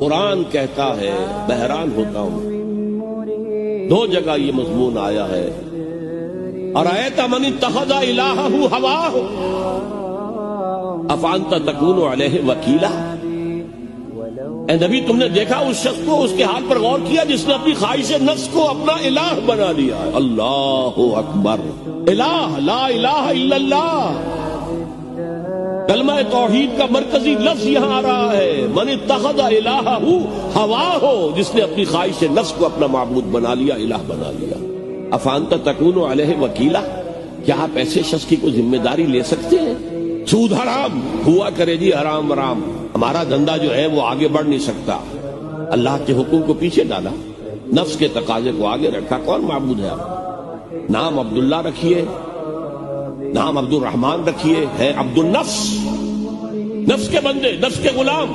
قرآن کہتا ہے، میں حیران ہوتا ہوں، دو جگہ یہ مضمون آیا ہے، ارأیت من اتخذ الہہ ہواہ افانت تکون علیہ وکیلا۔ اے نبی، تم نے دیکھا اس شخص کو، اس کے حال پر غور کیا جس نے اپنی خواہش نفس کو اپنا الہ بنا لیا ہے۔ اللہ اکبر، الہ، لا الہ الا اللہ، کلمہ توحید کا مرکزی لفظ یہاں آ رہا ہے، من اتخذ الہہ ہواہ، جس نے اپنی خواہش نفس کو اپنا معبود بنا لیا، الہ بنا لیا۔ افانت تکون علیہ وکیلا، کیا آپ ایسے شخص کی کوئی ذمہ داری لے سکتے ہیں؟ سود حرام ہوا کرے جی، حرام حرام، ہمارا دھندا جو ہے وہ آگے بڑھ نہیں سکتا، اللہ کے حکم کو پیچھے ڈالا، نفس کے تقاضے کو آگے رکھا۔ کون معبود ہے آپ؟ نام عبداللہ رکھیے، نام عبد الرحمن رکھیے، ہے عبد النفس، نفس کے بندے، نفس کے غلام۔